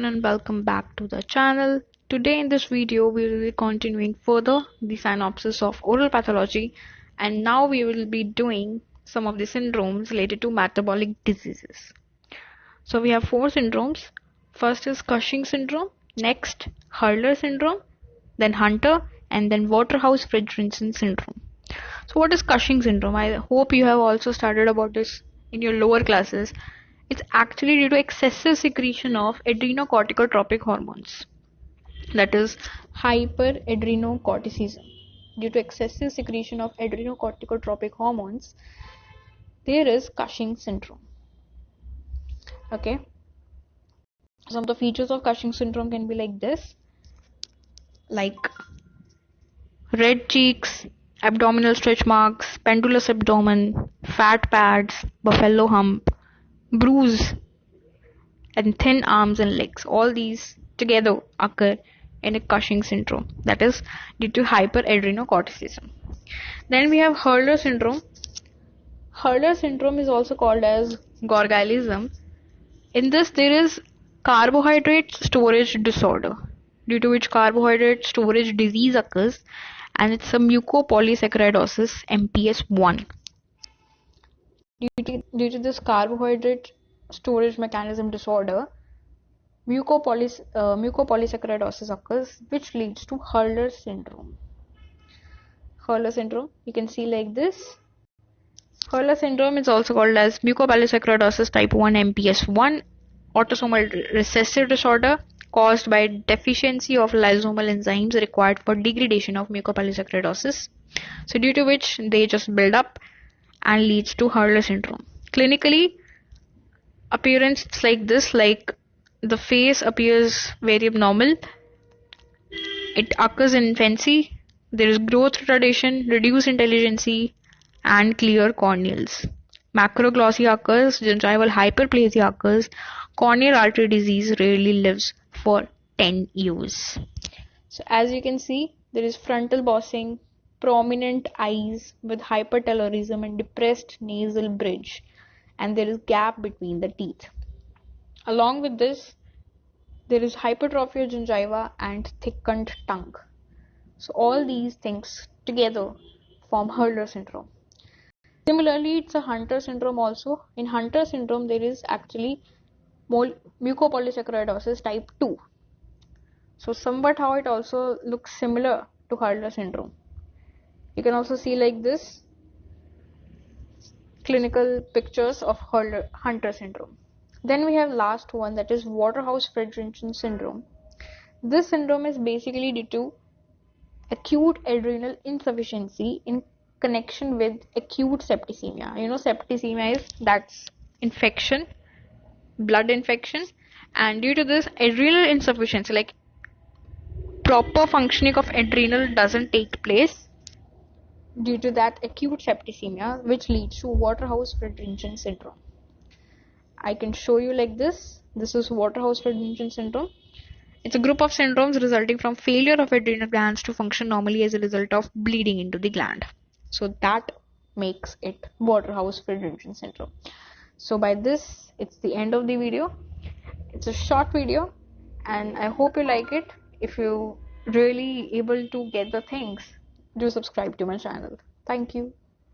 everyone and welcome back to the channel. Today in this video we will be continuing further the synopsis of oral pathology, and now we will be doing some of the syndromes related to metabolic diseases. So we have four syndromes. First is Cushing syndrome, next Hurler syndrome, then Hunter, and then Waterhouse-Friderichsen syndrome. So what is Cushing syndrome? I hope you have also studied about this in your lower classes. It's actually due to excessive secretion of adrenocorticotropic hormones, that is hyperadrenocorticism. Due to excessive secretion of adrenocorticotropic hormones, there is Cushing syndrome. Okay, some of the features of Cushing syndrome can be like this, like red cheeks, abdominal stretch marks, pendulous abdomen, fat pads, buffalo hump, bruise, and thin arms and legs. All these together occur in a Cushing syndrome, that is due to hyperadrenocorticism. Then we have Hurler syndrome. Hurler syndrome is also called as gorgilism. In this there is carbohydrate storage disorder, due to which carbohydrate storage disease occurs, and it's a mucopolysaccharidosis MPS 1. Due to this carbohydrate storage mechanism disorder, mucopolysaccharidosis occurs, which leads to Hurler syndrome. Hurler syndrome, you can see like this. Hurler syndrome is also called as mucopolysaccharidosis type 1 MPS 1, autosomal recessive disorder caused by deficiency of lysosomal enzymes required for degradation of mucopolysaccharidosis. So due to which they just build up and leads to Hurler syndrome. Clinically, appearance it's like this, like the face appears very abnormal. It occurs in infancy. There is growth retardation, reduced intelligence, and clear corneals. Macroglossia occurs, gingival hyperplasia occurs, corneal artery disease rarely lives for 10 years. So as you can see, there is frontal bossing, prominent eyes with hypertelorism and depressed nasal bridge, and there is gap between the teeth. Along with this, there is hypertrophy of gingiva and thickened tongue. So all these things together form Hurler syndrome. Similarly, it's a Hunter syndrome also. In Hunter syndrome, there is actually mucopolysaccharidosis type 2. So somewhat how it also looks similar to Hurler syndrome. You can also see like this clinical pictures of Hunter syndrome. Then we have last one, that is Waterhouse-Friderichsen syndrome. This syndrome is basically due to acute adrenal insufficiency in connection with acute septicemia. You know, septicemia is that's infection, blood infection, and due to this adrenal insufficiency, like proper functioning of adrenal doesn't take place due to that acute septicemia, which leads to Waterhouse-Friderichsen syndrome. I can show you like this. This is Waterhouse-Friderichsen syndrome. It's a group of syndromes resulting from failure of adrenal glands to function normally as a result of bleeding into the gland. So that makes it Waterhouse-Friderichsen syndrome. So by this, it's the end of the video. It's a short video and I hope you like it. If you really able to get the things, do subscribe to my channel. Thank you.